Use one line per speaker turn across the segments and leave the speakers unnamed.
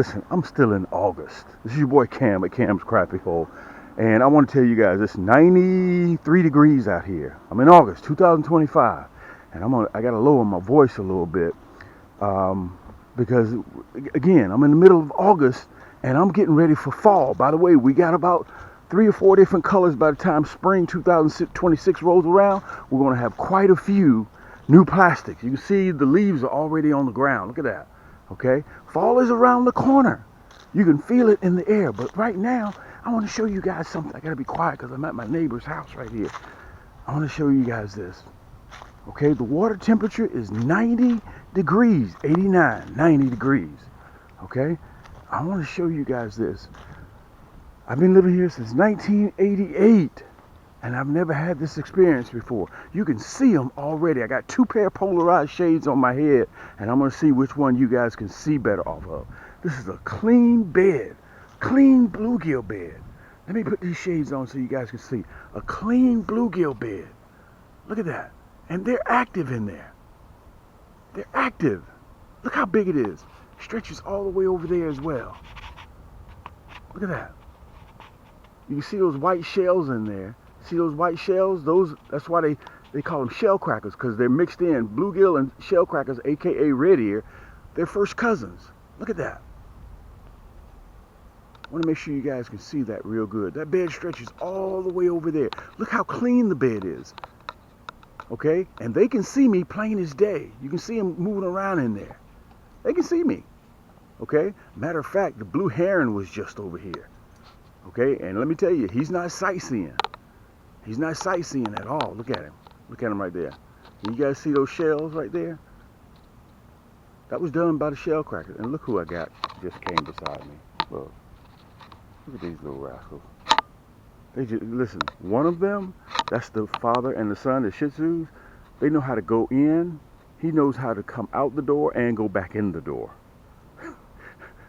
Listen, I'm still in August. This is your boy Cam at Cam's Crappy Hole. And I want to tell you guys, it's 93 degrees out here. I'm in August 2025. And I got to lower my voice a little bit. Because, again, I'm in the middle of August and I'm getting ready for fall. By the way, we got about 3 or 4 different colors by the time spring 2026 rolls around. We're going to have quite a few new plastics. You can see the leaves are already on the ground. Look at that. Okay, fall is around the corner. You can feel it in the air. But right now, I want to show you guys something. I gotta be quiet because I'm at my neighbor's house right here. I want to show you guys this. Okay, the water temperature is 90 degrees, 89, 90 degrees. Okay, I want to show you guys this. I've been living here since 1988. And I've never had this experience before. You can see them already. I got 2 pair of polarized shades on my head, and I'm going to see which one you guys can see better off of. This is a clean bed, clean bluegill bed. Let me put these shades on so you guys can see. A clean bluegill bed. Look at that. And they're active in there. They're active. Look how big it is. Stretches all the way over there as well. Look at that. You can see those white shells in there. See those white shells? That's why they call them shell crackers, because they're mixed in. Bluegill and shell crackers, aka red ear, they're first cousins. Look at that. I want to make sure you guys can see that real good. That bed stretches all the way over there. Look how clean the bed is. Okay? And they can see me plain as day. You can see them moving around in there. They can see me. Okay? Matter of fact, the blue heron was just over here. Okay? And let me tell you, he's not sightseeing. He's not sightseeing at all. Look at him. Look at him right there. You guys see those shells right there? That was done by the shell crackers. And look who I got just came beside me. Look. Look at these little rascals. They just, listen, one of them, that's the father and the son, the Shih Tzus. They know how to go in. He knows how to come out the door and go back in the door.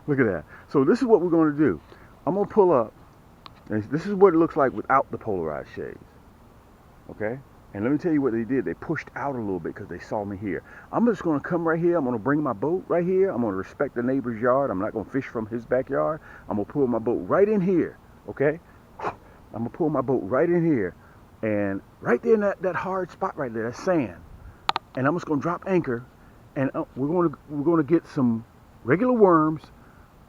Look at that. So this is what we're going to do. I'm going to pull up. And this is what it looks like without the polarized shades. Okay? And let me tell you what they did. They pushed out a little bit because they saw me here. I'm just going to come right here. I'm going to bring my boat right here. I'm going to respect the neighbor's yard. I'm not going to fish from his backyard. I'm going to pull my boat right in here. Okay? I'm going to pull my boat right in here. And right there in that hard spot right there, that's sand. And I'm just going to drop anchor. And we're going to get some regular worms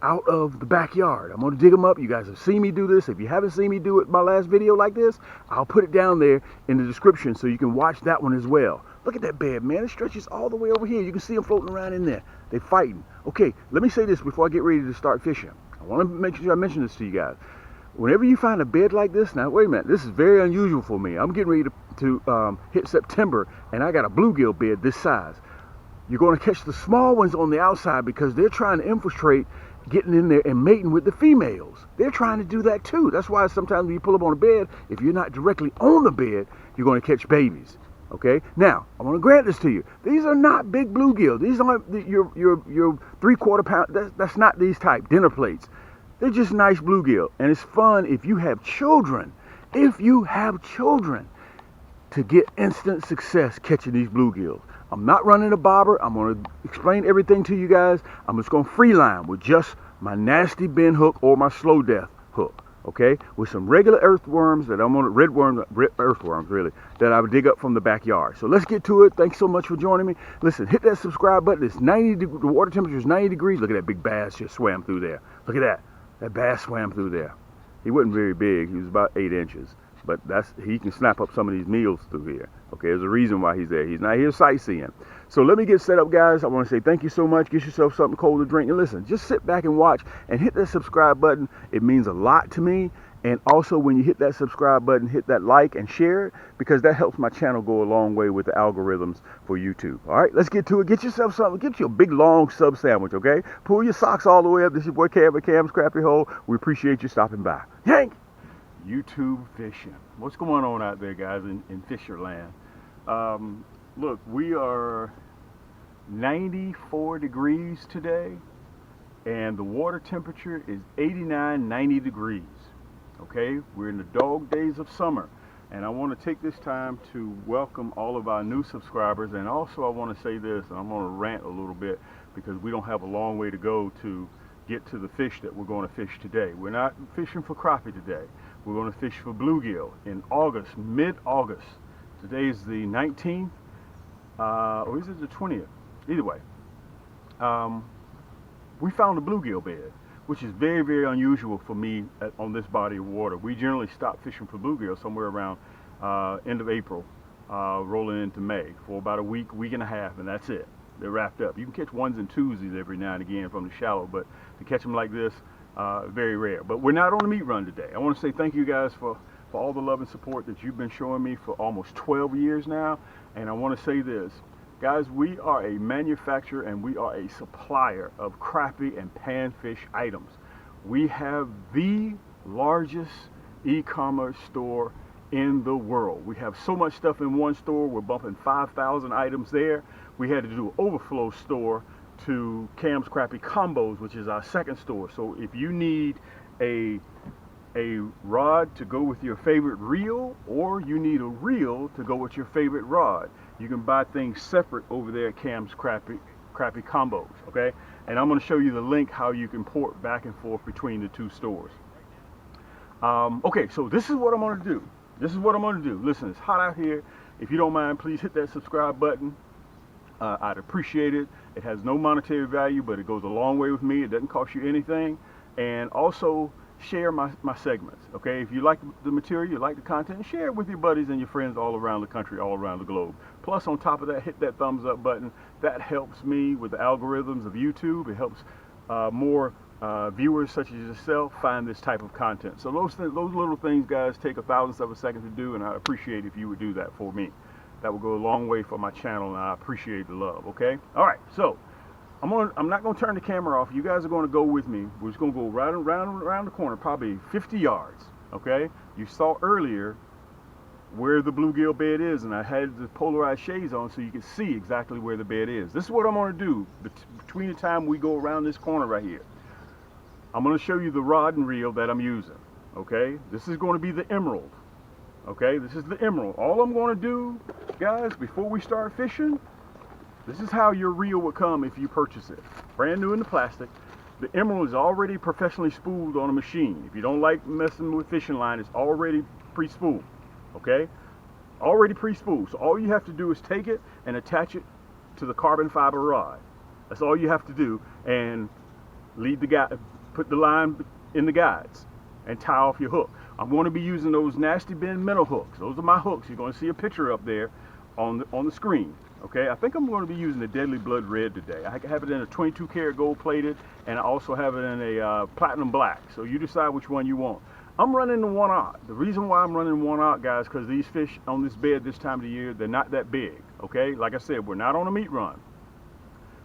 out of the backyard. I'm going to dig them up. You guys have seen me do this. If you haven't seen me do it, my last video like this, I'll put it down there in the description so you can watch that one as well. Look at that bed, man. It stretches all the way over here. You can see them floating around in there. They're fighting. Okay, let me say this before I get ready to start fishing. I want to make sure I mention this to you guys. Whenever you find a bed like this, now wait a minute, this is very unusual for me. I'm getting ready to hit September, and I got a bluegill bed this size. You're going to catch the small ones on the outside because they're trying to infiltrate, getting in there and mating with the females. They're trying to do that too. That's why sometimes when you pull up on a bed, if you're not directly on the bed, you're going to catch babies. Okay? Now, I want to grant this to you. These are not big bluegill. These aren't your 3/4 pound. That's not these type dinner plates. They're just nice bluegill. And it's fun if you have children. If you have children, to get instant success catching these bluegills. I'm not running a bobber. I'm going to explain everything to you guys. I'm just going to free line with just my nasty bend hook or my slow death hook, okay? With some regular earthworms that I'm going to, earthworms really, that I would dig up from the backyard. So let's get to it. Thanks so much for joining me. Listen, hit that subscribe button. It's 90, the water temperature is 90 degrees. Look at that big bass just swam through there. Look at that. That bass swam through there. He wasn't very big. He was about 8 inches. But he can snap up some of these meals through here. Okay, there's a reason why he's there. He's not here sightseeing. So let me get set up, guys. I want to say thank you so much. Get yourself something cold to drink. And listen, just sit back and watch and hit that subscribe button. It means a lot to me. And also when you hit that subscribe button, hit that like and share it, because that helps my channel go a long way with the algorithms for YouTube. All right, let's get to it. Get yourself something. Get you a big, long sub sandwich, okay? Pull your socks all the way up. This is your boy Cam at Cam's Crappy Hole. We appreciate you stopping by. Yank! YouTube fishing. What's going on out there, guys, in Fisherland? Look, we are 94 degrees today, and the water temperature is 89, 90 degrees. Okay, we're in the dog days of summer, and I want to take this time to welcome all of our new subscribers. And also I want to say this, and I'm going to rant a little bit because we don't have a long way to go to get to the fish that we're going to fish today. We're not fishing for crappie today. We're going to fish for bluegill in August, mid-August. Today is the 19th, or is it the 20th? Either way, we found a bluegill bed, which is very, very unusual for me on this body of water. We generally stop fishing for bluegill somewhere around end of April, rolling into May for about a week, week and a half, and that's it. They're wrapped up. You can catch ones and twosies every now and again from the shallow, but to catch them like this, very rare. But we're not on a meat run today. I want to say thank you guys for all the love and support that you've been showing me for almost 12 years now. And I want to say this, guys, we are a manufacturer and we are a supplier of crappie and panfish items. We have the largest e-commerce store in the world. We have so much stuff in one store, we're bumping 5,000 items there. We had to do an overflow store to Cam's Crappie Combos, which is our second store. So if you need a rod to go with your favorite reel, or you need a reel to go with your favorite rod, you can buy things separate over there at Cam's Crappie Combos, okay? And I'm going to show you the link how you can port back and forth between the two stores. Okay, so this is what I'm going to do. Listen, it's hot out here. If you don't mind, please hit that subscribe button. I'd appreciate it. It has no monetary value, but it goes a long way with me. It doesn't cost you anything. And also share my segments, okay? If you like the material, you like the content, share it with your buddies and your friends all around the country, all around the globe. Plus, on top of that, hit that thumbs up button. That helps me with the algorithms of YouTube. It helps more viewers such as yourself find this type of content. So those little things, guys, take a thousandth of a second to do, and I appreciate if you would do that for me. That will go a long way for my channel, and I appreciate the love, okay? All right, so I'm not going to turn the camera off. You guys are going to go with me. We're just going to go right around the corner, probably 50 yards, okay? You saw earlier where the bluegill bed is, and I had the polarized shades on so you can see exactly where the bed is. This is what I'm going to do between the time we go around this corner right here. I'm going to show you the rod and reel that I'm using, okay? This is going to be the Emerald, okay? This is the Emerald. All I'm going to do, guys, before we start fishing, this is how your reel would come if you purchase it. Brand new in the plastic. The Emerald is already professionally spooled on a machine. If you don't like messing with fishing line, it's already pre-spooled, okay? Already pre-spooled. So all you have to do is take it and attach it to the carbon fiber rod. That's all you have to do, and lead the guy. Put the line in the guides and tie off your hook. I'm going to be using those nasty bend minnow hooks. Those are my hooks. You're going to see a picture up there on the screen. Okay, I think I'm going to be using the Deadly Blood Red today. I have it in a 22 karat gold plated, and I also have it in a platinum black. So you decide which one you want. I'm running the 1/0. The reason why I'm running 1/0, guys, because these fish on this bed this time of the year, they're not that big. Okay, like I said, we're not on a meat run.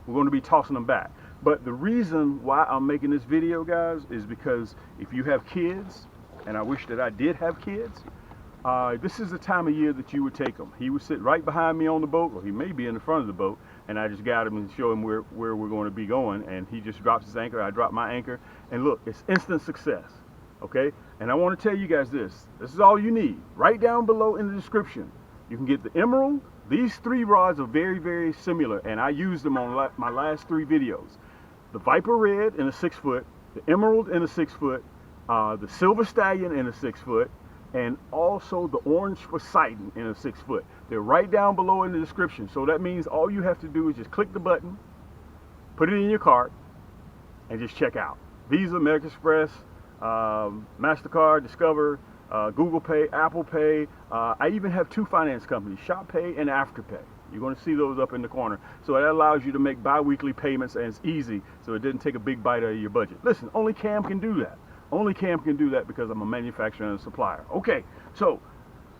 We're going to be tossing them back. But the reason why I'm making this video, guys, is because if you have kids, and I wish that I did have kids, this is the time of year that you would take them. He would sit right behind me on the boat, or he may be in the front of the boat, and I just got him and show him where we're going to be going, and he just drops his anchor, I drop my anchor, and look, it's instant success, okay? And I want to tell you guys this is all you need. Right down below in the description, you can get the Emerald. These 3 rods are very, very similar, and I used them on my last 3 videos. The Viper Red in a 6-foot, the Emerald in a 6-foot, the Silver Stallion in a 6-foot, and also the Orange Poseidon in a 6-foot. They're right down below in the description. So that means all you have to do is just click the button, put it in your cart, and just check out. Visa, American Express, MasterCard, Discover, Google Pay, Apple Pay. I even have 2 finance companies, Shop Pay and Afterpay. You're going to see those up in the corner. So that allows you to make bi-weekly payments, and it's easy, so it doesn't take a big bite out of your budget. Listen, only Cam can do that. Only Cam can do that because I'm a manufacturer and a supplier. Okay, so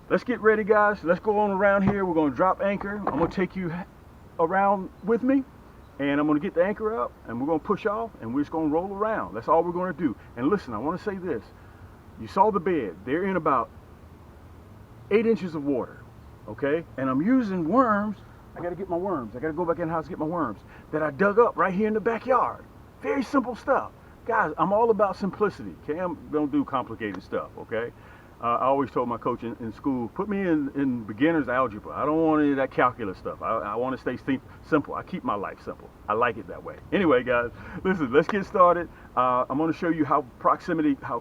let's get ready, guys. Let's go on around here. We're going to drop anchor. I'm going to take you around with me, and I'm going to get the anchor up, and we're going to push off, and we're just going to roll around. That's all we're going to do. And listen, I want to say this. You saw the bed. They're in about 8 inches of water, okay? And I'm using worms. I got to get my worms. I got to go back in the house and get my worms that I dug up right here in the backyard. Very simple stuff. Guys, I'm all about simplicity. Cam don't do complicated stuff, okay? I always told my coach in school, put me in beginner's algebra. I don't want any of that calculus stuff. I want to stay simple. I keep my life simple. I like it that way. Anyway, guys, listen, let's get started. I'm going to show you how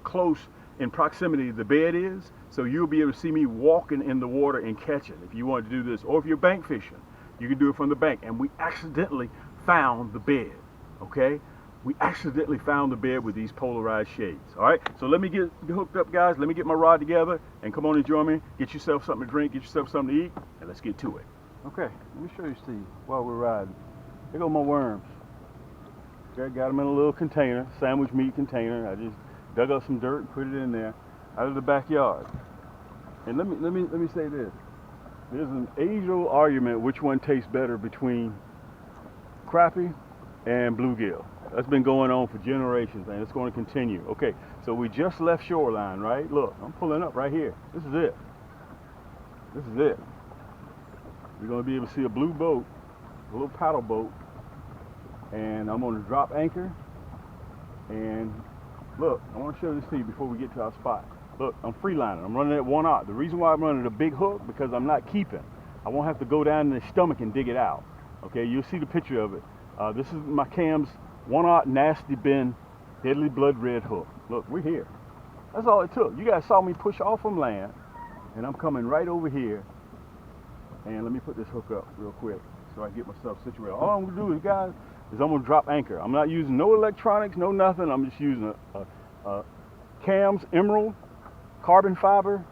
close in proximity the bed is, so you'll be able to see me walking in the water and catching if you want to do this. Or if you're bank fishing, you can do it from the bank. And we accidentally found the bed, okay? We accidentally found the bed with these polarized shades. All right, so let me get hooked up, guys. Let me get my rod together and come on and join me. Get yourself something to drink, get yourself something to eat, and let's get to it. Okay, let me show you, Steve, while we're riding. Here go my worms. Okay, got them in a little container, sandwich meat container. I just dug up some dirt and put it in there out of the backyard. And let me say this. There's an age-old argument which one tastes better between crappie and bluegill. That's been going on for generations, and it's going to continue. Okay, so we just left shoreline, right? Look, I'm pulling up right here. This is it. This is it. You're going to be able to see a blue boat, a little paddle boat, and I'm going to drop anchor. And look, I want to show this to you before we get to our spot. Look, I'm freelining. I'm running at 1 knot. The reason why I'm running a big hook, because I'm not keeping. I won't have to go down in the stomach and dig it out. Okay, you'll see the picture of it. This is my Cam's 1 knot nasty bend deadly blood red hook. Look, we're here. That's all it took. You guys saw me push off from land, and I'm coming right over here. And let me put this hook up real quick so I can get myself situated. All I'm gonna do is, guys, is I'm gonna drop anchor. I'm not using no electronics, no nothing. I'm just using a Cam's Emerald carbon fiber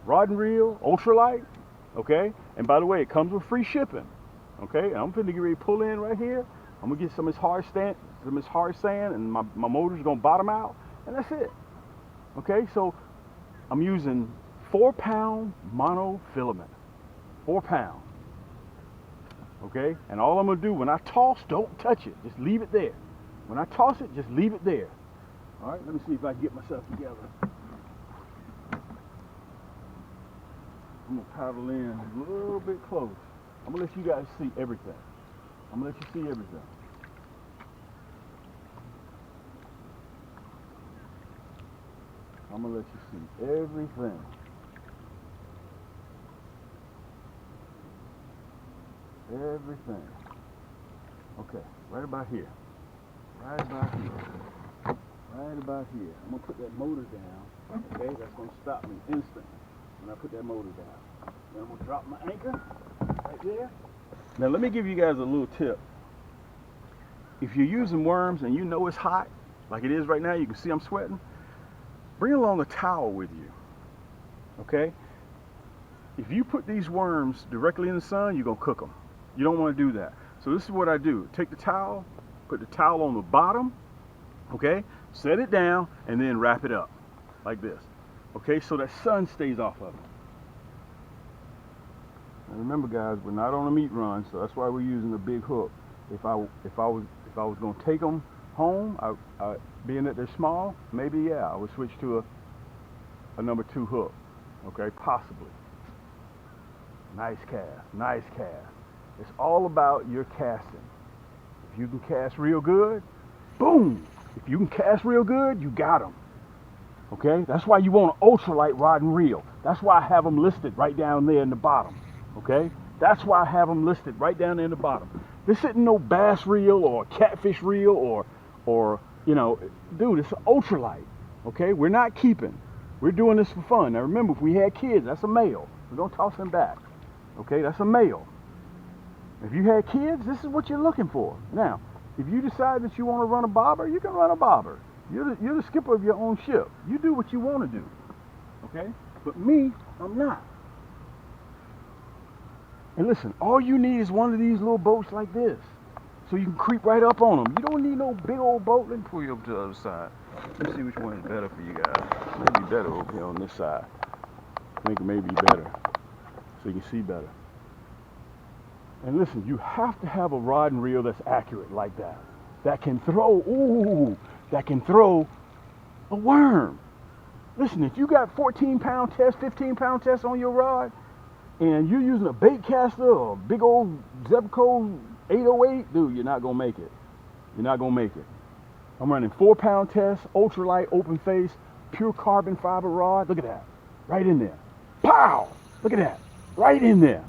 rod and reel, ultralight. Okay, and by the way, it comes with free shipping. Okay, and I'm finna get ready to pull in right here. I'm gonna get some of this hard sand, and my motor's gonna bottom out, and that's it. Okay, so I'm using 4-pound monofilament, 4 pound. Okay, and all I'm gonna do when I toss, don't touch it, just leave it there. When I toss it, just leave it there. All right, let me see if I can get myself together. I'm gonna paddle in a little bit close. I'm gonna let you guys see everything. I'm gonna let you see everything. I'm gonna let you see everything. Everything. Okay, right about here. Right about here. Right about here. I'm gonna put that motor down. Okay, that's gonna stop me instantly when I put that motor down. Then I'm gonna drop my anchor right there. Now let me give you guys a little tip. If you're using worms and you know it's hot, like it is right now, you can see I'm sweating, bring along a towel with you, okay? If you put these worms directly in the sun, you're gonna cook them. You don't wanna do that. So this is what I do. Take the towel, put the towel on the bottom, okay? Set it down, and then wrap it up, like this. Okay, so that sun stays off of it. And remember, guys, we're not on a meat run, so that's why we're using a big hook. If I was going to take them home, being that they're small, maybe yeah, I would switch to a number 2 hook. Okay, possibly. Nice cast, nice cast. It's all about your casting. If you can cast real good, boom. If you can cast real good, you got them. Okay, that's why you want an ultralight rod and reel. That's why I have them listed right down there in the bottom. Okay, that's why I have them listed right down there in the bottom. This isn't no bass reel or catfish reel or you know, dude, it's an ultralight. Okay, we're not keeping. We're doing this for fun. Now remember, if we had kids, that's a male. We're gonna toss him back. Okay, that's a male. If you had kids, this is what you're looking for. Now, if you decide that you want to run a bobber, you can run a bobber. You're the skipper of your own ship. You do what you want to do. Okay? But me, I'm not. And listen, all you need is one of these little boats like this, so you can creep right up on them. You don't need no big old boat. Let me pull you over to the other side. Let me see which one is better for you guys. Maybe better over here on this side. I think it may be better, so you can see better. And listen, you have to have a rod and reel that's accurate like that. That can throw, that can throw a worm. Listen, if you got 14-pound test, 15-pound test on your rod, and you're using a bait caster or a big old Zebco 808, dude, you're not gonna make it. You're not gonna make it. I'm running 4-pound test, ultralight, open face, pure carbon fiber rod. Look at that. Right in there. Pow! Look at that. Right in there.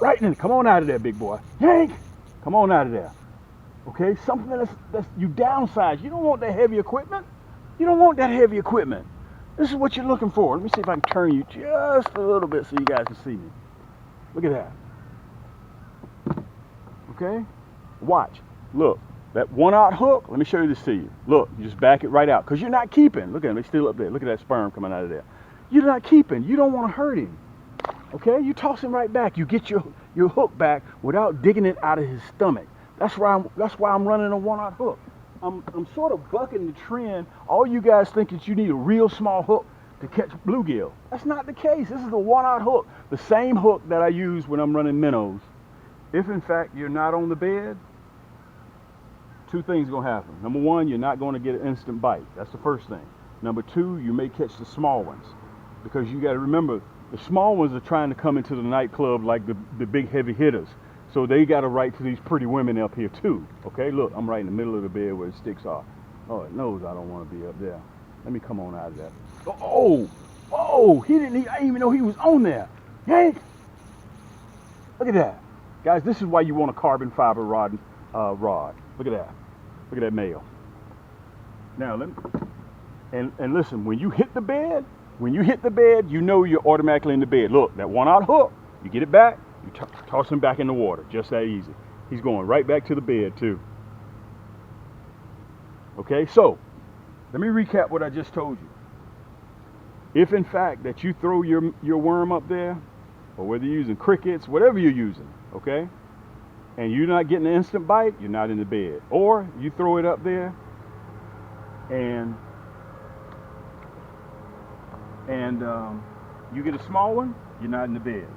Right in there. Come on out of there, big boy. Yank! Come on out of there. Okay? Something that's you downsize. You don't want that heavy equipment. You don't want that heavy equipment. This is what you're looking for. Let me see if I can turn you just a little bit so you guys can see me. Look at that. Okay? Watch. Look. That 1/0 hook, let me show you this to you. Look, you just back it right out. Because you're not keeping. Look at him, he's still up there. Look at that sperm coming out of there. You're not keeping. You don't want to hurt him. Okay? You toss him right back. You get your hook back without digging it out of his stomach. That's why I'm running a 1/0 hook. I'm sort of bucking the trend. All you guys think that you need a real small hook to catch bluegill. That's not the case. This is the 1/0 hook. The same hook that I use when I'm running minnows. If in fact you're not on the bed, two things are going to happen. Number one, you're not going to get an instant bite. That's the first thing. Number two, you may catch the small ones. Because you got to remember, the small ones are trying to come into the nightclub like the big heavy hitters. So they got to write to these pretty women up here too. Okay, look, I'm right in the middle of the bed where the sticks are. Oh, it knows I don't want to be up there. Let me come on out of that. Oh, I didn't even know he was on there. Yank! Look at that. Guys, this is why you want a carbon fiber rod. Look at that. Look at that male. Now, and listen, when you hit the bed, you know you're automatically in the bed. Look, that 1/0 hook, you get it back, you toss him back in the water. Just that easy. He's going right back to the bed, too. Okay, so, let me recap what I just told you. If, in fact, that you throw your worm up there, or whether you're using crickets, whatever you're using, okay, and you're not getting an instant bite, you're not in the bed. Or you throw it up there and you get a small one, you're not in the bed.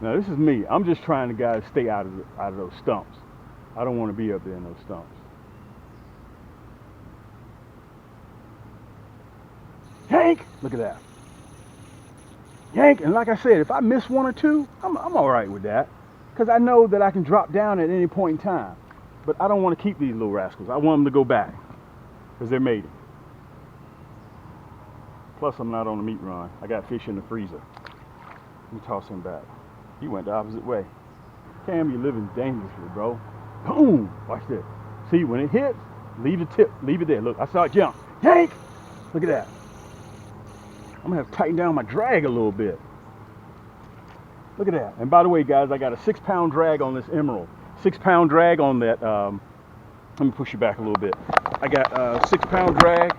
Now this is me. I'm just trying to guys stay out of those stumps. I don't want to be up there in those stumps. Yank! Look at that. Yank, and like I said, if I miss one or two, I'm all right with that, because I know that I can drop down at any point in time. But I don't want to keep these little rascals. I want them to go back, because they're mating. Plus, I'm not on a meat run. I got fish in the freezer. Let me toss him back. He went the opposite way. Cam, you're living dangerously, bro. Boom! Watch this. See, when it hits, leave the tip. Leave it there. Look, I saw it jump. Yank! Look at that. I'm going to have to tighten down my drag a little bit. Look at that. And by the way, guys, I got a 6-pound drag on this emerald. 6-pound drag on that. Let me push you back a little bit. I got a 6-pound drag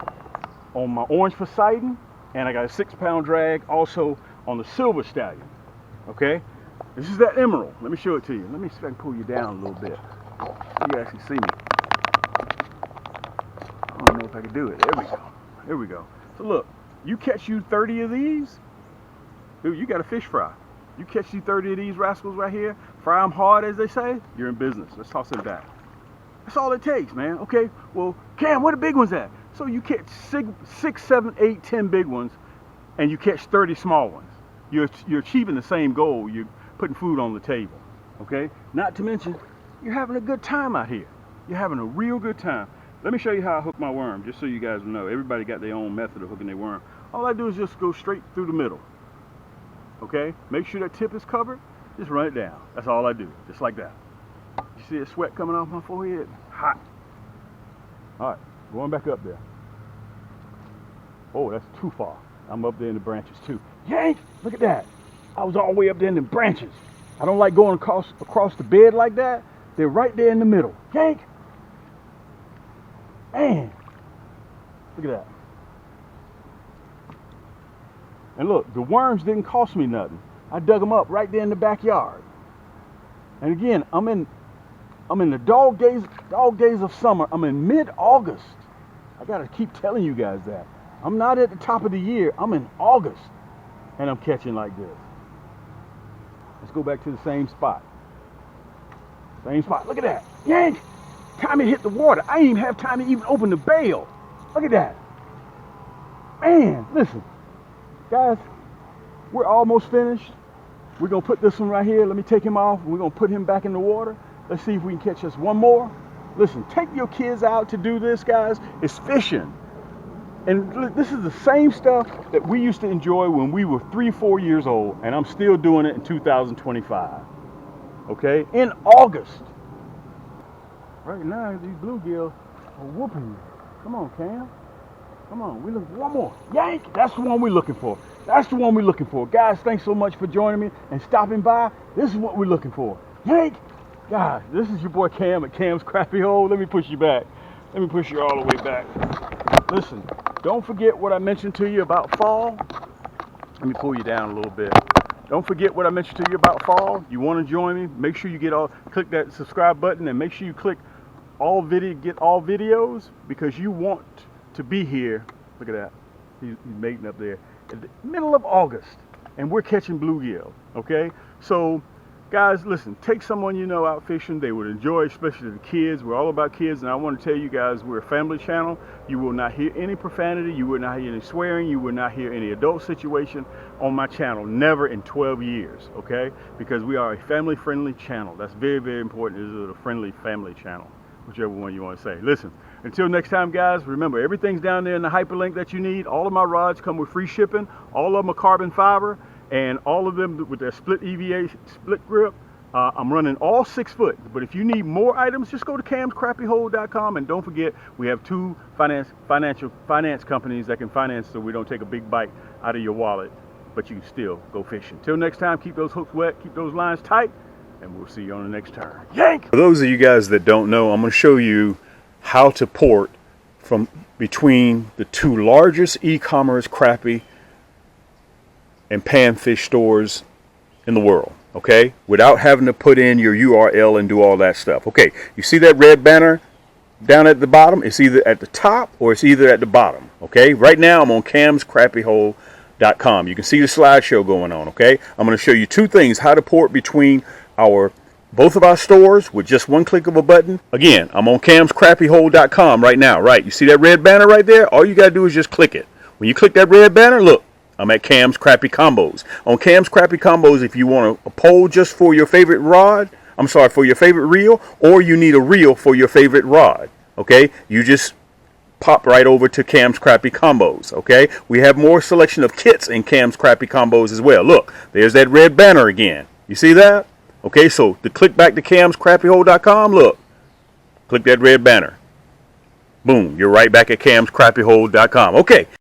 on my orange Poseidon. And I got a 6-pound drag also on the silver stallion. Okay? This is that emerald. Let me show it to you. Let me see if I can pull you down a little bit. So you actually see me. I don't know if I can do it. There we go. There we go. So look. You catch you 30 of these, dude, you got a fish fry. You catch you 30 of these rascals right here, fry them hard, as they say, you're in business. Let's toss it back. That's all it takes, man. Okay, well, Cam, where the big ones at? So you catch 6, 7, 8, 10 big ones, and you catch 30 small ones. You're achieving the same goal. You're putting food on the table, okay? Not to mention, you're having a good time out here. You're having a real good time. Let me show you how I hook my worm, just so you guys know. Everybody got their own method of hooking their worm. All I do is just go straight through the middle. Okay? Make sure that tip is covered. Just run it down. That's all I do. Just like that. You see the sweat coming off my forehead? Hot. All right. Going back up there. Oh, that's too far. I'm up there in the branches too. Yank! Look at that. I was all the way up there in the branches. I don't like going across the bed like that. They're right there in the middle. Yank! Man, look at that. And look, the worms didn't cost me nothing. I dug them up right there in the backyard. And again, I'm in the dog days of summer. I'm in mid-August. I gotta keep telling you guys that. I'm not at the top of the year. I'm in August, and I'm catching like this. Let's go back to the same spot. Same spot. Look at that. Yank! Time it hit the water. I didn't even have time to even open the bail. Look at that. Man, listen. Guys, we're almost finished. We're going to put this one right here. Let me take him off. We're going to put him back in the water. Let's see if we can catch us one more. Listen, take your kids out to do this, guys. It's fishing. And this is the same stuff that we used to enjoy when we were 3-4 years old, and I'm still doing it in 2025. Okay, in August. Right now, these bluegill are whooping you. Come on, Cam. Come on, we look for one more. Yank! That's the one we're looking for. That's the one we're looking for. Guys, thanks so much for joining me and stopping by. This is what we're looking for. Yank! Guys, this is your boy Cam at Cam's Crappy Hole. Let me push you back. Let me push you all the way back. Listen, don't forget what I mentioned to you about fall. Let me pull you down a little bit. Don't forget what I mentioned to you about fall. You want to join me? Make sure you click that subscribe button, and make sure you click get all videos, because you want to be here. Look at that. He's mating up there in the middle of August, and we're catching bluegill. Okay, so guys, listen, take someone you know out fishing. They would enjoy, especially the kids. We're all about kids, and I want to tell you guys, we're a family channel. You will not hear any profanity. You will not hear any swearing. You will not hear any adult situation on my channel. Never in 12 years, okay? Because we are a family-friendly channel. That's very, very important. This is a friendly family channel, whichever one you want to say. Listen, until next time, guys, remember, everything's down there in the hyperlink that you need. All of my rods come with free shipping. All of them are carbon fiber. And all of them with their split EVA split grip. I'm running all 6 foot. But if you need more items, just go to camscrappyhole.com, and don't forget, we have 2 finance companies that can finance, so we don't take a big bite out of your wallet, but you can still go fishing. Till next time, keep those hooks wet, keep those lines tight, and we'll see you on the next turn. Yank! For those of you guys that don't know, I'm going to show you how to port from between the 2 largest e-commerce crappie and panfish stores in the world, okay, without having to put in your URL and do all that stuff. Okay, you see that red banner down at the bottom? It's either at the top or it's either at the bottom. Okay, right now I'm on camscrappyhole.com. You can see the slideshow going on. Okay, I'm going to show you 2 things: how to port between both of our stores with just one click of a button. Again, I'm on camscrappyhole.com right now. Right, you see that red banner right there? All you got to do is just click it. When you click that red banner, look, I'm at Cam's Crappy Combos. On Cam's Crappy Combos, if you want a pole just for your favorite rod, for your favorite reel, or you need a reel for your favorite rod, okay, you just pop right over to Cam's Crappy Combos, okay? We have more selection of kits in Cam's Crappy Combos as well. Look, there's that red banner again. You see that? Okay, so to click back to camscrappyhole.com, look, click that red banner. Boom, you're right back at camscrappyhole.com. Okay.